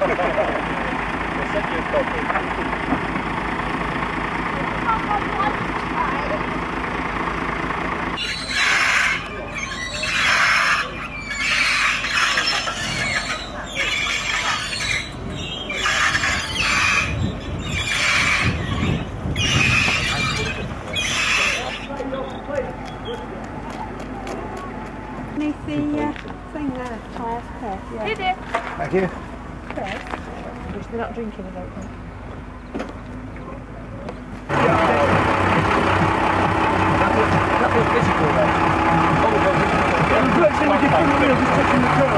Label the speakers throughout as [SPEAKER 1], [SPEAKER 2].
[SPEAKER 1] send you a copy.
[SPEAKER 2] Can you see thing there? Highest pet, yeah.
[SPEAKER 3] Did it?
[SPEAKER 1] Thank you.
[SPEAKER 2] Pet? Which they're not drinking, I don't think.
[SPEAKER 1] Nothing physical though.
[SPEAKER 4] It looks like a different wheel just touching the curb.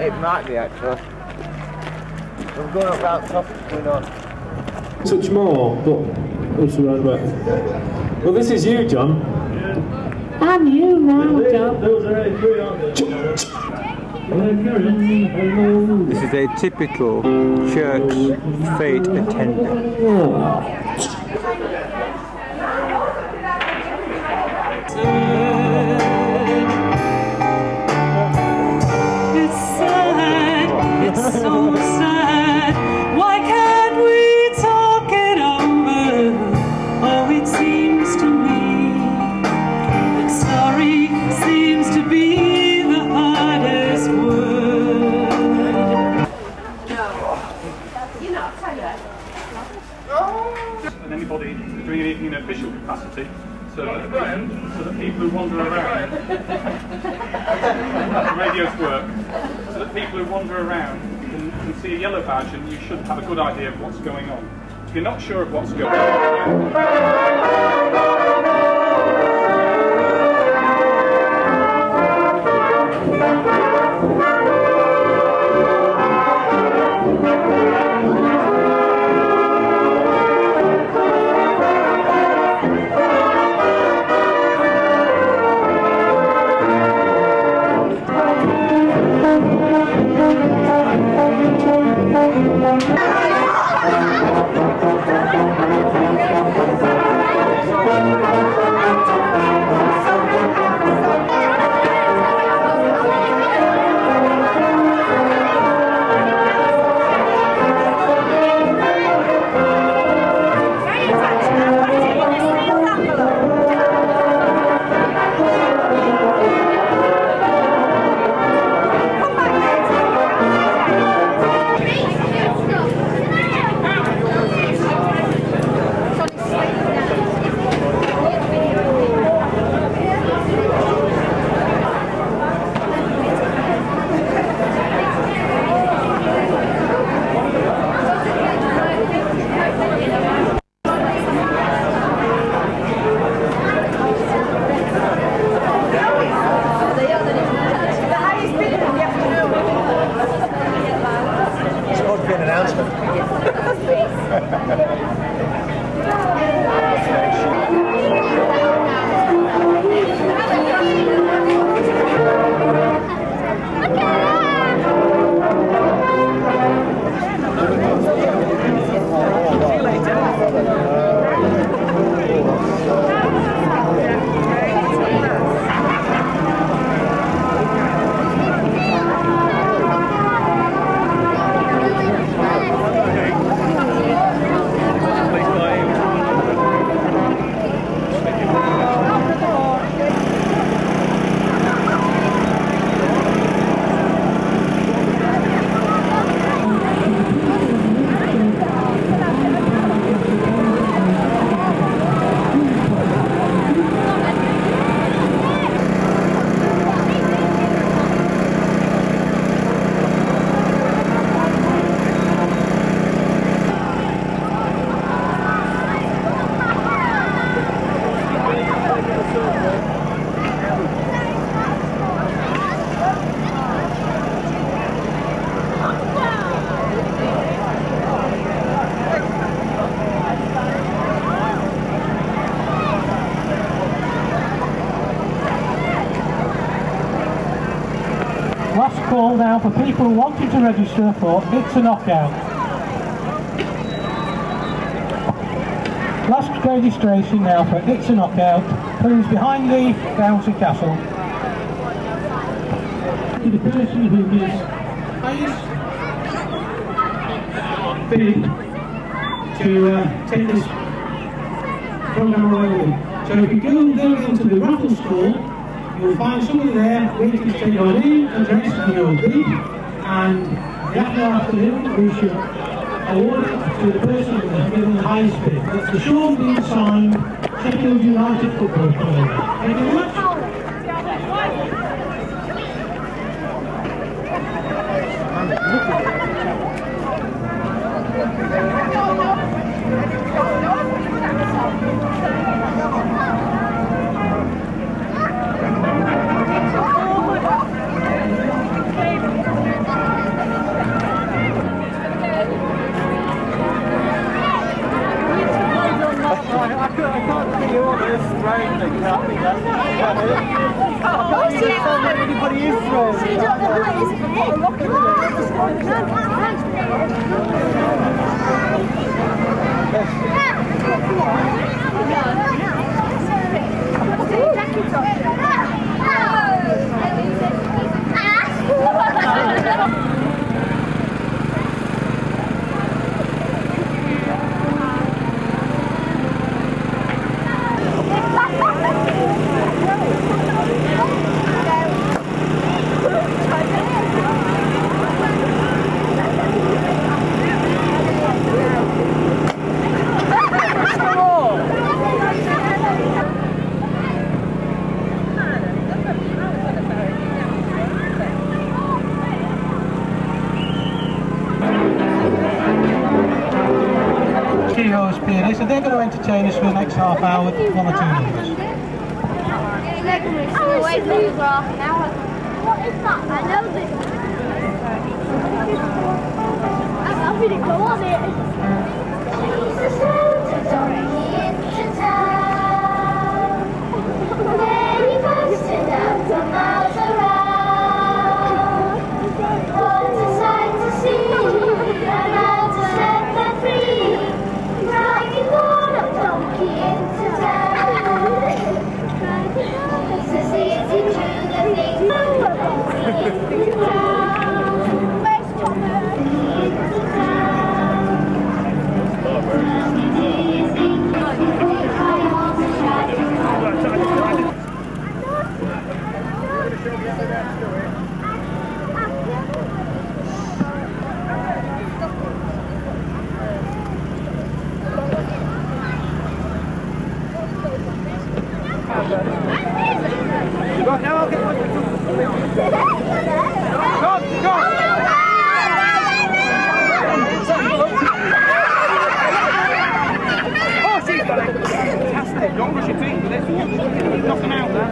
[SPEAKER 1] It might be actually. We're going about top, we're not.
[SPEAKER 4] Touch more, but also around about. Well, this is you, John. And you now, John. Those are only three, aren't they?
[SPEAKER 5] This is a typical church fete attendant.
[SPEAKER 6] It's sad, it's so sad. Why can't we talk it over? Oh, it seems to me that sorry seems to be the hardest word.
[SPEAKER 7] And anybody doing anything in official capacity, so that people who wander around, the radios work, so that people who wander around can see a yellow badge, and you should have a good idea of what's going on. If you're not sure of what's going on,
[SPEAKER 4] call now for people wanting to register for It's a Knockout. Last registration now for It's a Knockout. Please behind the bouncy castle. To the person who is highest bid to take this programme away. So if you go into the raffle stall, you'll find somebody there waiting to take your name, address and your bid, and the afternoon we should award it to the person who has given the highest bid. That's the Sean being signed Sheffield United Football Club. Thank you very much.
[SPEAKER 1] I can't see you on this throne thing, can't see that. I can't even tell what anybody is throwing. So you don't know how it is for me?
[SPEAKER 4] So they're going to entertain us for the next half hour with 1 or 2 numbers.
[SPEAKER 3] What is that? I know this. I'm going to go on it. Jesus into town. Mary posted out for miles around. What a sight to see, and how to set them free. Riding on a donkey into town. It's as easy to the things into town. Where's Thomas? Into town. It's easy. I want to try to
[SPEAKER 1] Right, now I'll get one. Go! Oh, she's got it! Fantastic! Don't rush your teeth with this. Knock them out there.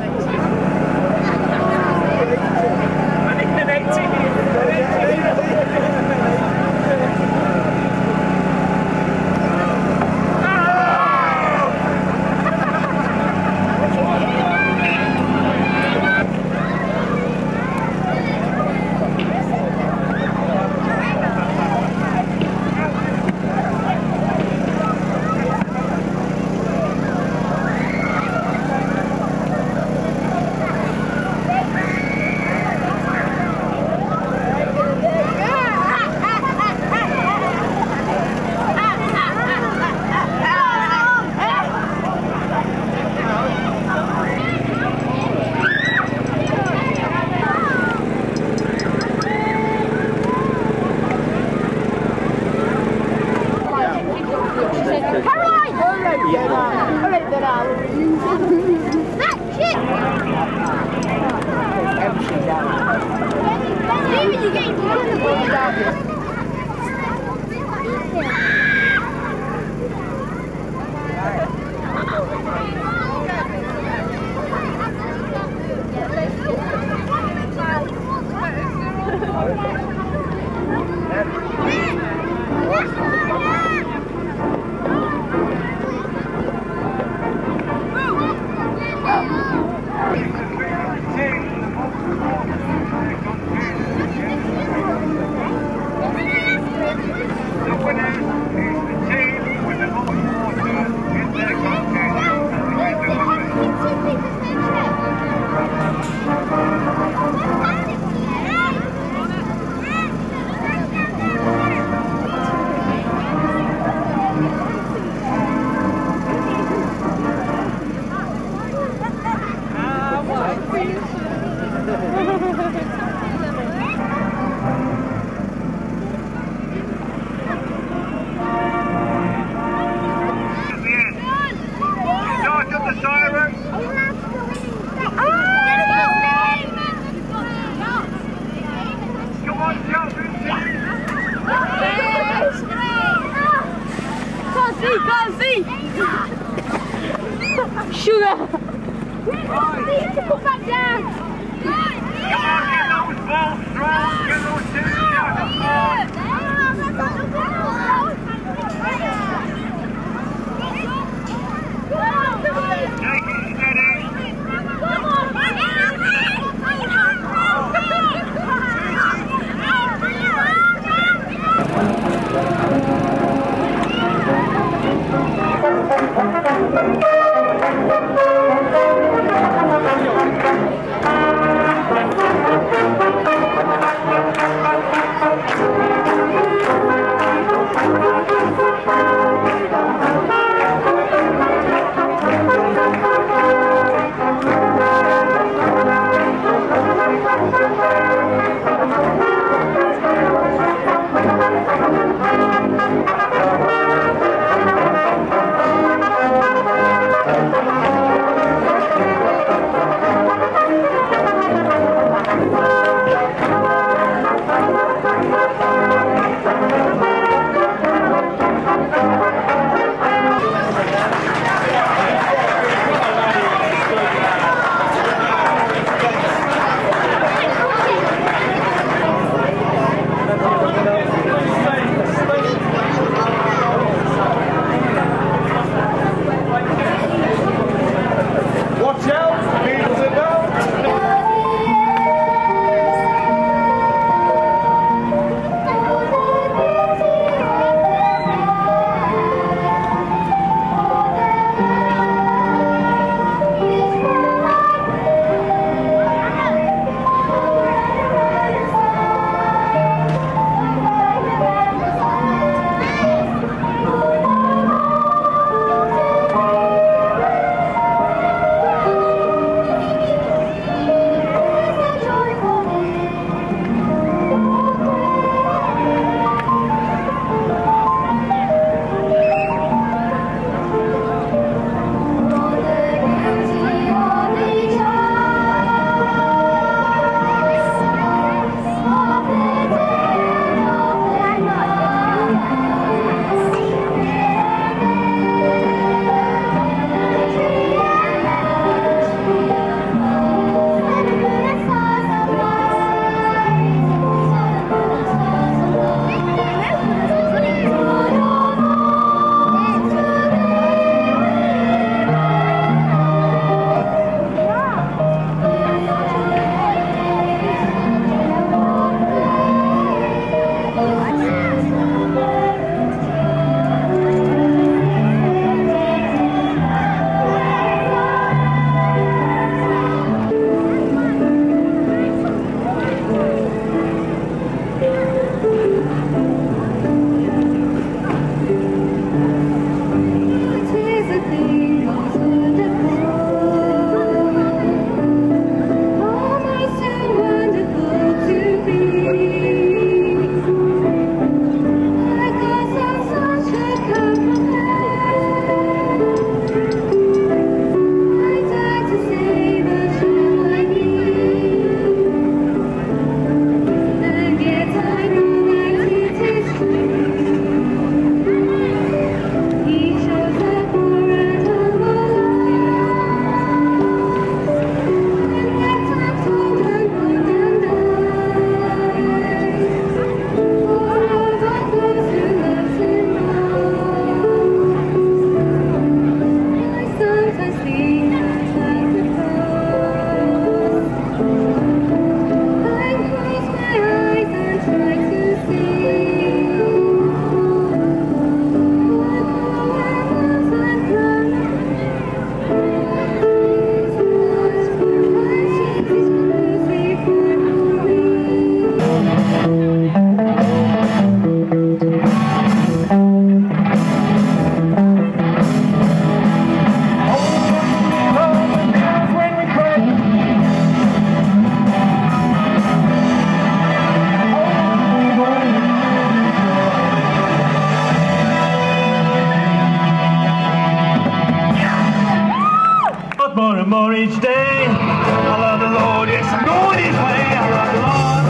[SPEAKER 1] each day. I love the Lord, yes, I'm going His way. I love the Lord.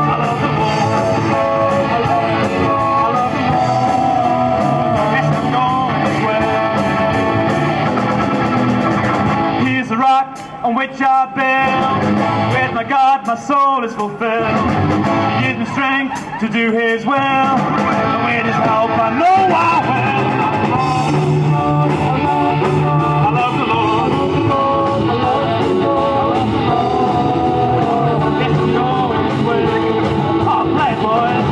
[SPEAKER 1] I love the Lord. I love the Lord. Yes, I'm going His way. He's the rock on which I build. With my God, my soul is fulfilled. He gives me strength to do His will. And with His help, I know I will. I love the Lord. I love the Lord. Yes, I'm going His way. Oh, play it, boys.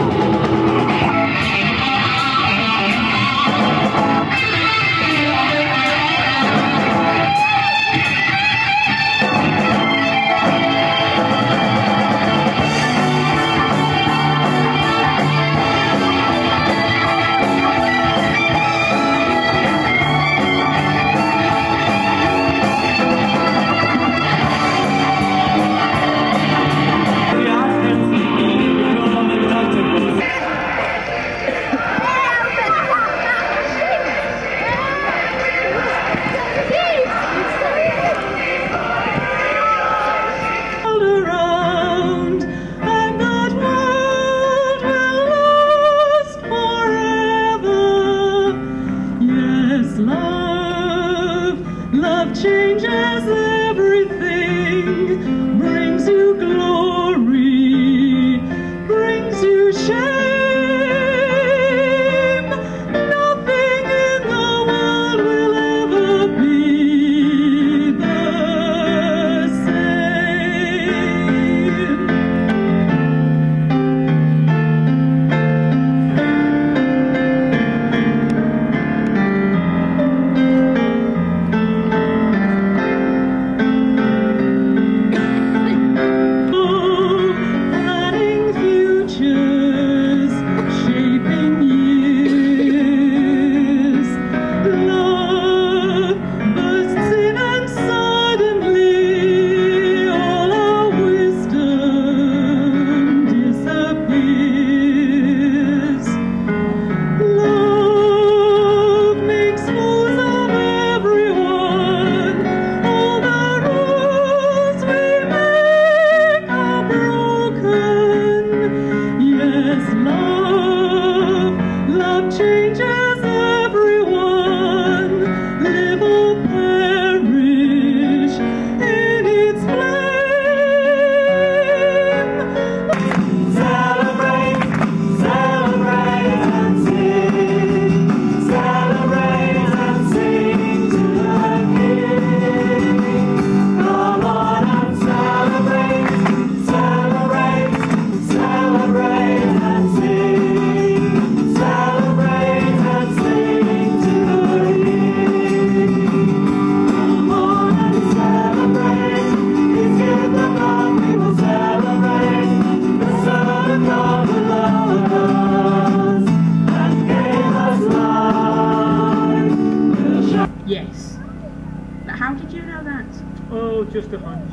[SPEAKER 4] just a hunch?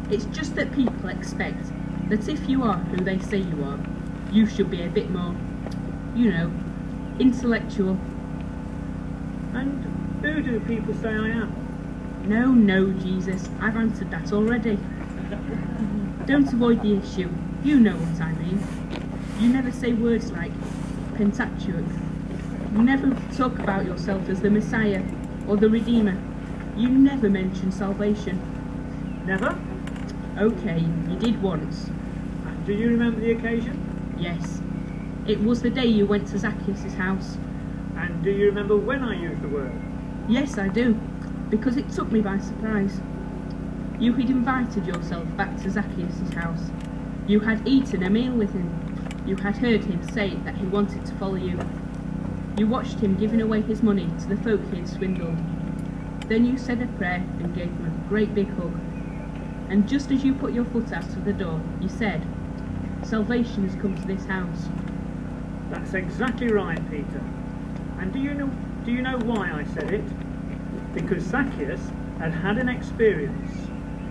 [SPEAKER 8] It's just that people expect that if you are who they say you are, you should be a bit more, you know, intellectual.
[SPEAKER 4] And who do people say I am?
[SPEAKER 8] No, Jesus, I've answered that already. Don't avoid the issue. You know what I mean. You never say words like Pentateuch. You never talk about yourself as the Messiah or the Redeemer. You never mention salvation.
[SPEAKER 4] Never?
[SPEAKER 8] Okay, you did once.
[SPEAKER 4] And do you remember the occasion?
[SPEAKER 8] Yes. It was the day you went to Zacchaeus' house.
[SPEAKER 4] And do you remember when I used the word?
[SPEAKER 8] Yes, I do, because it took me by surprise. You had invited yourself back to Zacchaeus' house. You had eaten a meal with him. You had heard him say that he wanted to follow you. You watched him giving away his money to the folk he had swindled. Then you said a prayer and gave him a great big hug. And just as you put your foot out of the door, you said, "Salvation has come to this house."
[SPEAKER 4] That's exactly right, Peter. And do you know why I said it? Because Zacchaeus had had an experience,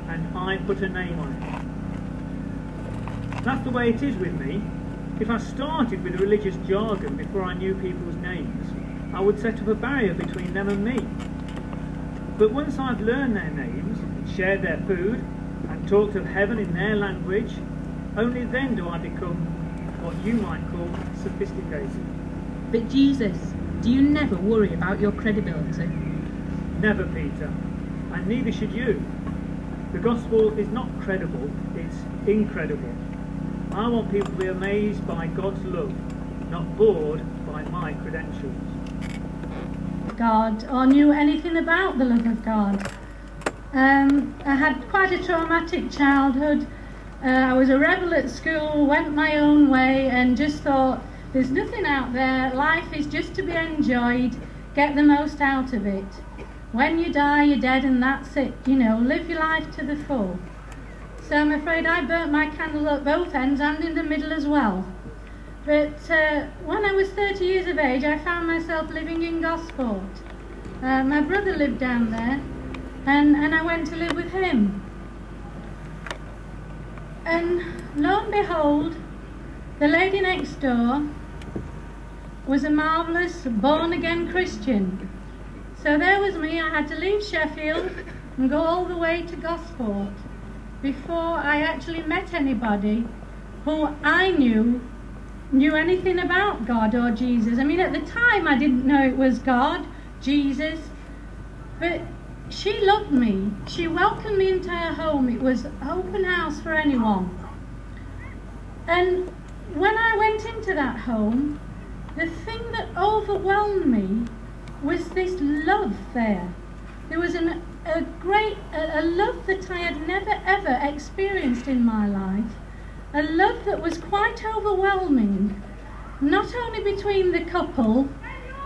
[SPEAKER 4] and I put a name on it. That's the way it is with me. If I started with religious jargon before I knew people's names, I would set up a barrier between them and me. But once I've learned their names, shared their food, and talked of heaven in their language, only then do I become what you might call sophisticated.
[SPEAKER 8] But Jesus, do you never worry about your credibility?
[SPEAKER 4] Never, Peter, and neither should you. The gospel is not credible, it's incredible. I want people to be amazed by God's love, not bored by my credentials.
[SPEAKER 9] God, or knew anything about the love of God. I had quite a traumatic childhood. I was a rebel at school, went my own way, and just thought, there's nothing out there. Life is just to be enjoyed. Get the most out of it. When you die, you're dead, and that's it. You know, live your life to the full. So I'm afraid I burnt my candle at both ends and in the middle as well. But when I was 30 years of age, I found myself living in Gosport. My brother lived down there, and I went to live with him. And lo and behold, the lady next door was a marvellous born-again Christian. So there was me. I had to leave Sheffield and go all the way to Gosport before I actually met anybody who I knew anything about God or Jesus. I mean, at the time I didn't know it was God, Jesus, but she loved me. She welcomed me into her home. It was open house for anyone. And when I went into that home, the thing that overwhelmed me was this love there. There was a love that I had never ever experienced in my life. A love that was quite overwhelming, not only between the couple,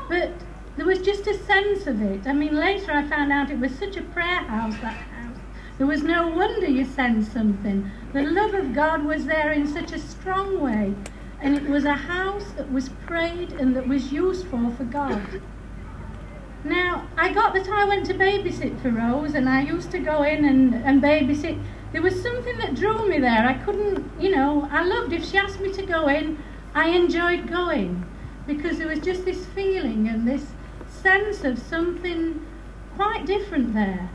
[SPEAKER 9] but there was just a sense of it. I mean, later I found out it was such a prayer house, that house. There was no wonder you sensed something. The love of God was there in such a strong way, and it was a house that was prayed and that was used for God. Now, I got that I went to babysit for Rose, and I used to go in and babysit. There was something that drew me there. I couldn't, you know, I loved, if she asked me to go in, I enjoyed going, because there was just this feeling and this sense of something quite different there.